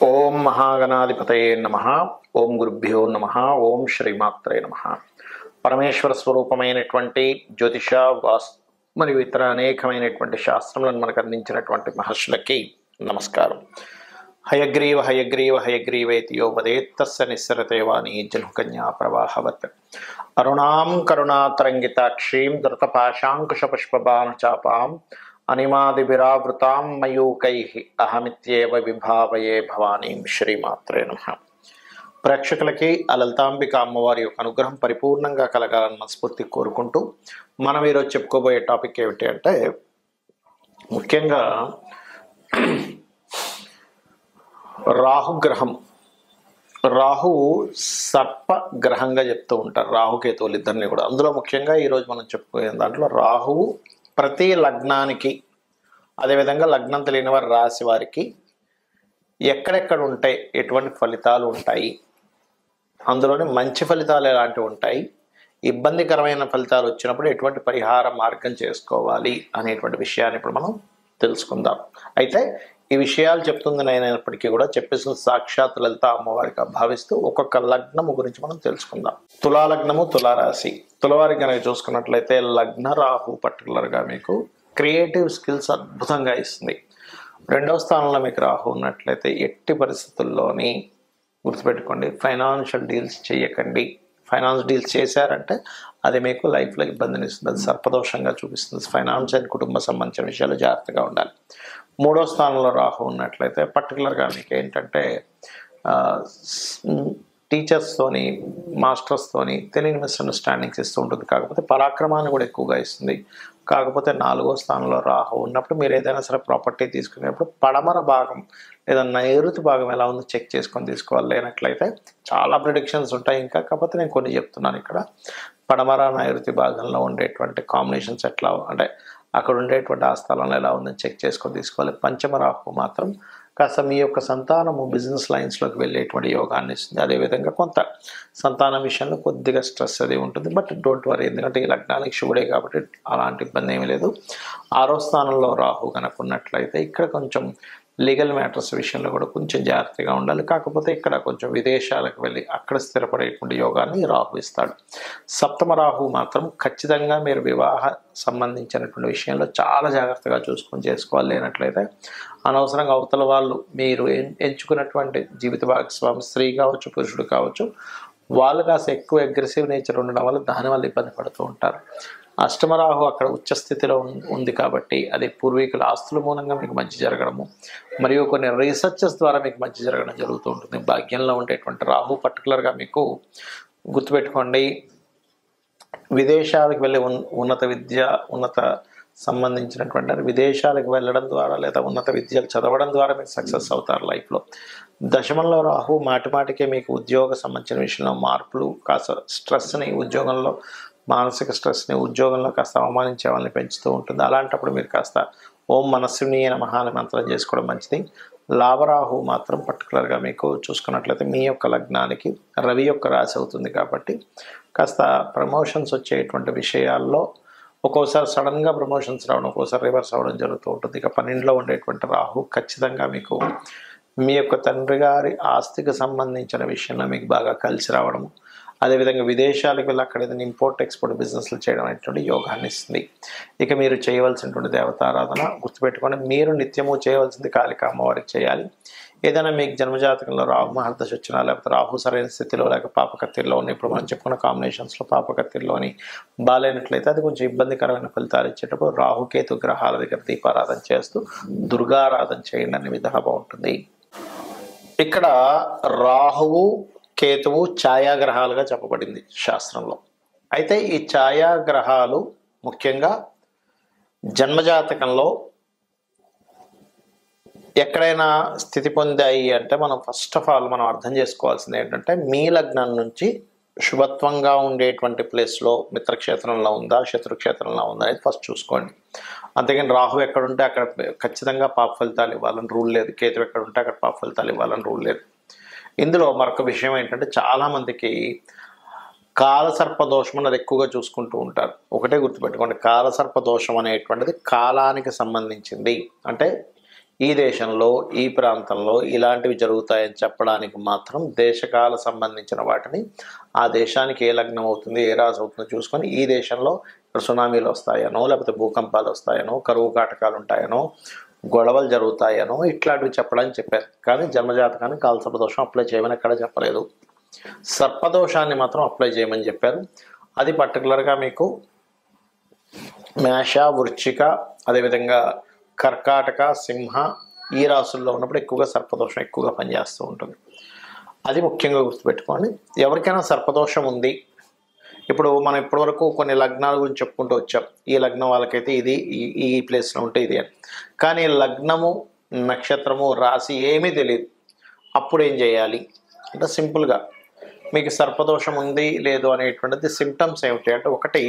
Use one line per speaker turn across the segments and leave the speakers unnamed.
ఓం మహాగణాధిపతయే నమః. ఓం గురుభ్యో నమః. ఓం శ్రీమాత్రే నమః. పరమేశ్వర స్వరూపమైనటువంటి జ్యోతిష వాస్తు మరియు ఇతర అనేకమైనటువంటి శాస్త్రములను మనకు అందించినటువంటి మహర్షులకి నమస్కారం. హయగ్రీవ హయగ్రీవ హయగ్రీవేతి యో వదేత్ తస్య నిస్సరతే వాణి జనుకన్యా ప్రవాహవత్. అరుణాం కరుణాతరంగితాక్షీం ధృతపాశాంకుశపుష్పబాణచాపాం అనిమాదిభిరావృతాం మయూకైః అహమిత్యేవ విభావయే భవానీం. శ్రీమాత్రే నమః. ప్రేక్షకులకి ఆ లలితాంబిక అమ్మవారి యొక్క అనుగ్రహం పరిపూర్ణంగా కలగాలని మనస్ఫూర్తి కోరుకుంటూ మనం ఈరోజు చెప్పుకోబోయే టాపిక్ ఏమిటి అంటే, ముఖ్యంగా రాహుగ్రహం. రాహువు సర్ప గ్రహంగా చెప్తూ ఉంటారు, రాహుకేతువులు ఇద్దరిని కూడా. అందులో ముఖ్యంగా ఈరోజు మనం చెప్పుకునే దాంట్లో రాహువు ప్రతి లగ్నానికి, అదేవిధంగా లగ్నం తెలియని వారి రాశి వారికి ఎక్కడెక్కడ ఉంటాయి, ఎటువంటి ఫలితాలు ఉంటాయి, అందులోని మంచి ఫలితాలు ఎలాంటివి ఉంటాయి, ఇబ్బందికరమైన ఫలితాలు వచ్చినప్పుడు ఎటువంటి పరిహార మార్గం చేసుకోవాలి అనేటువంటి విషయాన్ని ఇప్పుడు మనం తెలుసుకుందాం. అయితే ఈ విషయాలు చెప్తుంది నేనైనప్పటికీ కూడా చెప్పేసిన సాక్షాత్ లలిత అమ్మవారిగా భావిస్తూ ఒక్కొక్క లగ్నము గురించి మనం తెలుసుకుందాం. తులాలగ్నము, తులారాశి. తులవారికి కనుక చూసుకున్నట్లయితే లగ్న రాహు పర్టికులర్గా మీకు క్రియేటివ్ స్కిల్స్ అద్భుతంగా ఇస్తుంది. రెండవ స్థానంలో మీకు రాహు ఉన్నట్లయితే ఎట్టి పరిస్థితుల్లోని గుర్తుపెట్టుకోండి, ఫైనాన్షియల్ డీల్స్ చేయకండి. ఫైనాన్స్ డీల్స్ చేశారంటే అది మీకు లైఫ్లో ఇబ్బందిని ఇస్తుంది, అది సర్పదోషంగా చూపిస్తుంది. ఫైనాన్స్ అండ్ కుటుంబ సంబంధించిన విషయాలు జాగ్రత్తగా ఉండాలి. మూడో స్థానంలో రాహు ఉన్నట్లయితే పర్టికులర్గా మీకు ఏంటంటే టీచర్స్తోని, మాస్టర్స్తోని తెలియని మిస్అండర్స్టాండింగ్స్ ఇస్తూ ఉంటుంది. కాకపోతే పరాక్రమాన్ని కూడా ఎక్కువగా ఇస్తుంది. కాకపోతే నాలుగో స్థానంలో రాహు ఉన్నప్పుడు మీరు ఏదైనా సరే ప్రాపర్టీ తీసుకునేప్పుడు పడమర భాగం లేదా నైరుతి భాగం ఎలా ఉందో చెక్ చేసుకొని తీసుకోవాలి. లేనట్లయితే చాలా ప్రిడిక్షన్స్ ఉంటాయి ఇంకా, కాకపోతే నేను కొన్ని చెప్తున్నాను ఇక్కడ. పడమర నైరుతి భాగంలో ఉండేటువంటి కాంబినేషన్స్ ఎట్లా అంటే అక్కడ ఉండేటువంటి ఆ స్థలంలో ఎలా ఉందని చెక్ చేసుకొని తీసుకోవాలి. పంచమ రాహు మాత్రం కాస్త మీ యొక్క సంతానము బిజినెస్ లైన్స్లోకి వెళ్ళేటువంటి యోగాన్ని ఇస్తుంది. అదేవిధంగా కొంత సంతానం విషయంలో కొద్దిగా స్ట్రెస్ అది ఉంటుంది, బట్ డోంట్ వరీ, ఎందుకంటే ఈ లగ్నానికి శివుడే కాబట్టి అలాంటి ఇబ్బంది ఏమీ లేదు. ఆరో స్థానంలో రాహు కనుక ఉన్నట్లయితే ఇక్కడ కొంచెం లీగల్ మ్యాటర్స్ విషయంలో కూడా కొంచెం జాగ్రత్తగా ఉండాలి. కాకపోతే ఇక్కడ కొంచెం విదేశాలకు వెళ్ళి అక్కడ స్థిరపడేటువంటి యోగాన్ని రాహు ఇస్తాడు. సప్తమ రాహు మాత్రం ఖచ్చితంగా మీరు వివాహ సంబంధించినటువంటి విషయంలో చాలా జాగ్రత్తగా చూసుకొని చేసుకోవాలి. లేనట్లయితే అనవసరంగా అవతల వాళ్ళు మీరు ఎంచుకున్నటువంటి జీవిత భాగస్వామి, స్త్రీ కావచ్చు పురుషుడు కావచ్చు, వాళ్ళు కాస్త ఎక్కువ అగ్రెసివ్ నేచర్ ఉండడం వల్ల దానివల్ల ఇబ్బంది పడుతూ ఉంటారు. అష్టమరాహు అక్కడ ఉచ్చస్థితిలో ఉంది కాబట్టి అది పూర్వీకుల ఆస్తుల మూలంగా మీకు మంచి జరగడము మరియు కొన్ని రీసెర్చెస్ ద్వారా మీకు మంచి జరగడం జరుగుతూ ఉంటుంది. భాగ్యంలో ఉండేటువంటి రాహు పర్టికులర్గా మీకు గుర్తుపెట్టుకోండి, విదేశాలకు వెళ్ళి ఉన్నత విద్య, ఉన్నత సంబంధించినటువంటి విదేశాలకు వెళ్ళడం ద్వారా లేదా ఉన్నత విద్యలు చదవడం ద్వారా మీరు సక్సెస్ అవుతారు లైఫ్లో. దశమంలో రాహు మాటిమాటికే మీకు ఉద్యోగ సంబంధించిన విషయంలో మార్పులు, కాస్త స్ట్రెస్ని, ఉద్యోగంలో మానసిక స్ట్రెస్ని, ఉద్యోగంలో కాస్త అవమానించే వాళ్ళని పెంచుతూ ఉంటుంది. అలాంటప్పుడు మీరు కాస్త ఓం మనస్విని నమః అనే మంత్రం చేసుకోవడం మంచిది. లాభరాహు మాత్రం పర్టికులర్గా మీకు చూసుకున్నట్లయితే మీ యొక్క లగ్నానికి రవి యొక్క రాశి అవుతుంది కాబట్టి కాస్త ప్రమోషన్స్ వచ్చేటువంటి విషయాల్లో ఒక్కోసారి సడన్గా ప్రమోషన్స్ రావడం, ఒక్కోసారి రివర్స్ అవ్వడం జరుగుతూ ఉంటుంది. ఇక 12లో ఉండేటువంటి రాహు ఖచ్చితంగా మీకు మీ యొక్క తండ్రి గారి ఆస్తికి సంబంధించిన విషయంలో మీకు బాగా కలిసి రావడము, అదేవిధంగా విదేశాలకు వెళ్ళి అక్కడ ఏదైనా ఇంపోర్ట్ ఎక్స్పోర్ట్ బిజినెస్లు చేయడం అనేటువంటి యోగాన్ని ఇస్తుంది. ఇక మీరు చేయవలసినటువంటి దేవతారాధన గుర్తుపెట్టుకొని మీరు నిత్యము చేయవలసింది కాళికా అమ్మవారికి చేయాలి. ఏదైనా మీకు జన్మజాతకంలో రాహు మహర్దశ వచ్చినా, లేకపోతే రాహు సరైన స్థితిలో లేక పాపకత్తిలో ఉన్న, ఇప్పుడు మనం చెప్పుకున్న కాంబినేషన్స్లో పాపకత్తిలోని బాగాలేనట్లయితే అది కొంచెం ఇబ్బందికరమైన ఫలితాలు ఇచ్చేటప్పుడు రాహుకేతు గ్రహాల దగ్గర దీపారాధన చేస్తూ దుర్గారాధన చేయండి అనే విధంగా బాగుంటుంది. ఇక్కడ రాహువు కేతువు ఛాయాగ్రహాలుగా చెప్పబడింది శాస్త్రంలో. అయితే ఈ ఛాయాగ్రహాలు ముఖ్యంగా జన్మజాతకంలో ఎక్కడైనా స్థితి పొందాయి అంటే మనం ఫస్ట్ ఆఫ్ ఆల్ మనం అర్థం చేసుకోవాల్సింది ఏంటంటే, మీ లగ్నం నుంచి శుభత్వంగా ఉండేటువంటి ప్లేస్లో మిత్రక్షేత్రంలో ఉందా, శత్రుక్షేత్రంలో ఉందా అనేది ఫస్ట్ చూసుకోండి. అంతేగాని రాహు ఎక్కడుంటే అక్కడ ఖచ్చితంగా పాప ఫలితాలు ఇవ్వాలని రూల్ లేదు, కేతు ఎక్కడుంటే అక్కడ పాప ఫలితాలు ఇవ్వాలని రూల్ లేదు. ఇందులో మరొక విషయం ఏంటంటే, చాలామందికి కాలసర్ప దోషం అన్నది ఎక్కువగా చూసుకుంటూ ఉంటారు. ఒకటే గుర్తుపెట్టుకోండి, కాలసర్ప దోషం అనేటువంటిది కాలానికి సంబంధించింది. అంటే ఈ దేశంలో ఈ ప్రాంతంలో ఇలాంటివి జరుగుతాయని చెప్పడానికి మాత్రం దేశకాల సంబంధించిన వాటిని ఆ దేశానికి ఏ లగ్నం అవుతుంది ఏ రాశి అవుతుందో చూసుకొని ఈ దేశంలో సునామీలు వస్తాయనో లేకపోతే భూకంపాలు వస్తాయనో కరువు కాటకాలు ఉంటాయనో గొడవలు జరుగుతాయనో ఇట్లాంటివి చెప్పడానికి చెప్పారు. కానీ జన్మజాతకానికి కాలసర్పదోషం అప్లై చేయమని ఎక్కడ చెప్పలేదు. సర్పదోషాన్ని మాత్రం అప్లై చేయమని చెప్పారు. అది పర్టికులర్గా మీకు మేష వృశ్చిక అదేవిధంగా కర్కాటక సింహ ఈ రాశుల్లో ఉన్నప్పుడు ఎక్కువగా సర్పదోషం ఎక్కువగా పనిచేస్తూ ఉంటుంది. అది ముఖ్యంగా గుర్తుపెట్టుకోండి. ఎవరికైనా సర్పదోషం ఉంది, ఇప్పుడు మనం ఇప్పటివరకు కొన్ని లగ్నాల గురించి చెప్పుకుంటూ వచ్చాం. ఈ లగ్నం వాళ్ళకైతే ఇది ఈ ప్లేస్లో ఉంటే ఇది అని. కానీ లగ్నము నక్షత్రము రాశి ఏమీ తెలియదు. అప్పుడు ఏం చేయాలి అంటే సింపుల్గా మీకు సర్పదోషం ఉంది లేదు అనేటువంటిది సిమ్టమ్స్ ఏమిటి అంటే, ఒకటి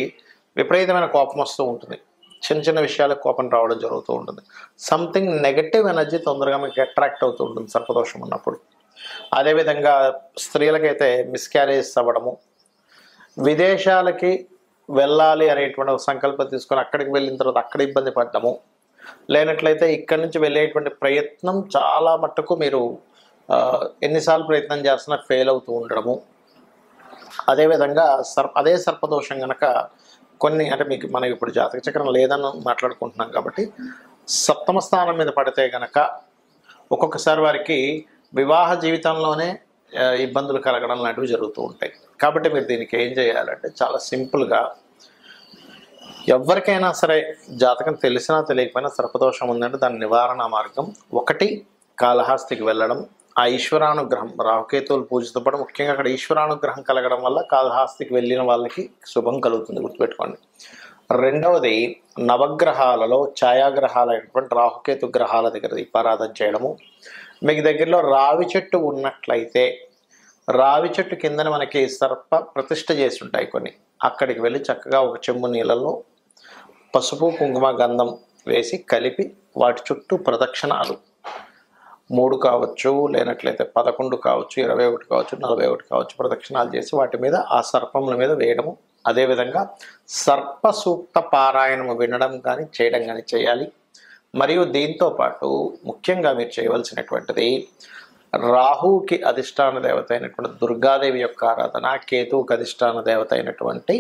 విపరీతమైన కోపం వస్తూ ఉంటుంది. చిన్న చిన్న విషయాలకు కోపం రావడం జరుగుతూ ఉంటుంది. సంథింగ్ నెగటివ్ ఎనర్జీ తొందరగా మీకు అట్రాక్ట్ అవుతూ ఉంటుంది సర్పదోషం ఉన్నప్పుడు. అదేవిధంగా స్త్రీలకైతే మిస్క్యారేజ్ అవ్వడము, విదేశాలకి వెళ్ళాలి అనేటువంటి ఒక సంకల్పం తీసుకొని అక్కడికి వెళ్ళిన తర్వాత అక్కడ ఇబ్బంది పడ్డము, లేనట్లయితే ఇక్కడి నుంచి వెళ్ళేటువంటి ప్రయత్నం చాలా మట్టుకు మీరు ఎన్నిసార్లు ప్రయత్నం చేస్తున్నా ఫెయిల్ అవుతూ ఉండడము. అదేవిధంగా అదే సర్పదోషం కనుక కొన్ని అంటే మీకు మనం ఇప్పుడు జాతక చక్రం లేదని మాట్లాడుకుంటున్నాం కాబట్టి సప్తమ స్థానం మీద పడితే కనుక ఒక్కొక్కసారి వారికి వివాహ జీవితంలోనే ఇబ్బందులు కలగడం లాంటివి జరుగుతూ ఉంటాయి. కాబట్టి మీరు దీనికి ఏం చేయాలంటే చాలా సింపుల్గా ఎవరికైనా సరే జాతకం తెలిసినా తెలియకపోయినా సర్పదోషం ఉందంటే దాని నివారణ మార్గం ఒకటి కాళహస్తికి వెళ్ళడం. ఆ ఈశ్వరానుగ్రహం రాహుకేతువులు పూజతో పాటు ముఖ్యంగా అక్కడ ఈశ్వరానుగ్రహం కలగడం వల్ల కాళహస్తికి వెళ్ళిన వాళ్ళకి శుభం కలుగుతుంది, గుర్తుపెట్టుకోండి. రెండవది నవగ్రహాలలో ఛాయాగ్రహాలైనటువంటి రాహుకేతు గ్రహాల దగ్గర దీపారాధన చేయడము. మీకు దగ్గరలో రావి చెట్టు ఉన్నట్లయితే రావి చెట్టు కిందన మనకి సర్ప ప్రతిష్ఠ చేసి ఉంటాయి కొన్ని, అక్కడికి వెళ్ళి చక్కగా ఒక చెంబు నీళ్ళల్లో పసుపు కుంకుమ గంధం వేసి కలిపి వాటి చుట్టూ ప్రదక్షిణాలు 3 కావచ్చు, లేనట్లయితే 11 కావచ్చు, 21 కావచ్చు, 41 కావచ్చు ప్రదక్షిణాలు చేసి వాటి మీద ఆ సర్పముల మీద వేయడము. అదేవిధంగా సర్ప సూక్త పారాయణము వినడం కానీ చేయడం కానీ చేయాలి. మరియు దీంతో పాటు ముఖ్యంగా మీరు చేయవలసినటువంటిది రాహుకి అధిష్టాన దేవత అయినటువంటి దుర్గాదేవి యొక్క ఆరాధన, కేతువుకి అధిష్టాన దేవత అయినటువంటి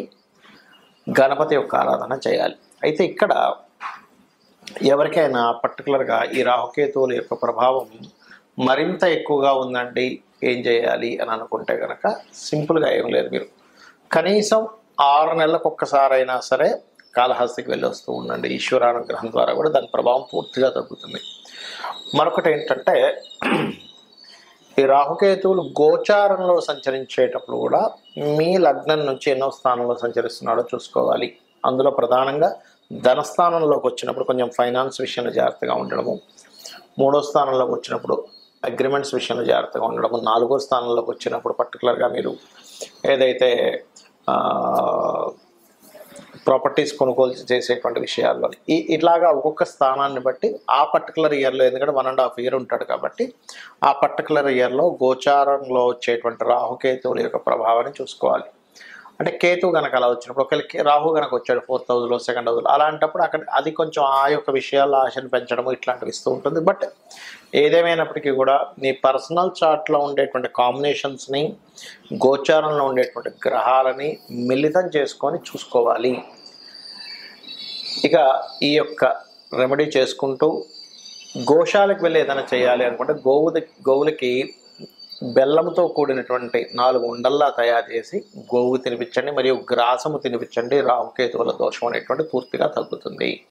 గణపతి యొక్క ఆరాధన చేయాలి. అయితే ఇక్కడ ఎవరికైనా పర్టికులర్గా ఈ రాహుకేతువుల యొక్క ప్రభావం మరింత ఎక్కువగా ఉందండి ఏం చేయాలి అని అనుకుంటే కనుక సింపుల్గా ఏం లేదు, మీరు కనీసం 6 నెలలకు ఒక్కసారైనా సరే కాళహస్తికి వెళ్ళి వస్తూ ఉండండి. ఈశ్వరానుగ్రహం ద్వారా కూడా దాని ప్రభావం పూర్తిగా తగ్గుతుంది. మరొకటి ఏంటంటే ఈ రాహుకేతువులు గోచారంలో సంచరించేటప్పుడు కూడా మీ లగ్నం నుంచి ఎన్నో స్థానంలో సంచరిస్తున్నాడో చూసుకోవాలి. అందులో ప్రధానంగా ధనస్థానంలోకి వచ్చినప్పుడు కొంచెం ఫైనాన్స్ విషయంలో జాగ్రత్తగా ఉండడము, 3వ స్థానంలోకి వచ్చినప్పుడు అగ్రిమెంట్స్ విషయంలో జాగ్రత్తగా ఉండడము, 4వ స్థానంలోకి వచ్చినప్పుడు పర్టికులర్గా మీరు ఏదైతే ప్రాపర్టీస్ కొనుగోలు చేసేటువంటి విషయాల్లో ఇట్లాగా ఒక్కొక్క స్థానాన్ని బట్టి ఆ పర్టికులర్ ఇయర్లో, ఎందుకంటే 1.5 ఇయర్ ఉంటాడు కాబట్టి ఆ పర్టికులర్ ఇయర్లో గోచారంలో వచ్చేటువంటి రాహుకేతువుల యొక్క ప్రభావాన్ని చూసుకోవాలి. అంటే కేతువు కనుక అలా వచ్చినప్పుడు ఒకరికి రాహు కనుక వచ్చాడు 4th హౌస్లో 2nd హౌస్లో, అలాంటప్పుడు అక్కడ అది కొంచెం ఆ యొక్క విషయాల్లో ఆశను పెంచడం ఇట్లాంటివి ఇస్తూ ఉంటుంది. బట్ ఏదేమైనప్పటికీ కూడా నీ పర్సనల్ చార్ట్లో ఉండేటువంటి కాంబినేషన్స్ని గోచారంలో ఉండేటువంటి గ్రహాలని మిళితం చేసుకొని చూసుకోవాలి. ఇక ఈ యొక్క రెమెడీ చేసుకుంటూ గోశాలకు వెళ్ళి ఏదైనా చేయాలి అనుకుంటే గోవులకి బెల్లంతో కూడినటువంటి 4 ఉండల్లా తయారు చేసి గోవు తినిపించండి, మరియు గ్రాసము తినిపించండి. రాహుకేతువుల దోషం అనేటువంటి పూర్తిగా తగ్గుతుంది.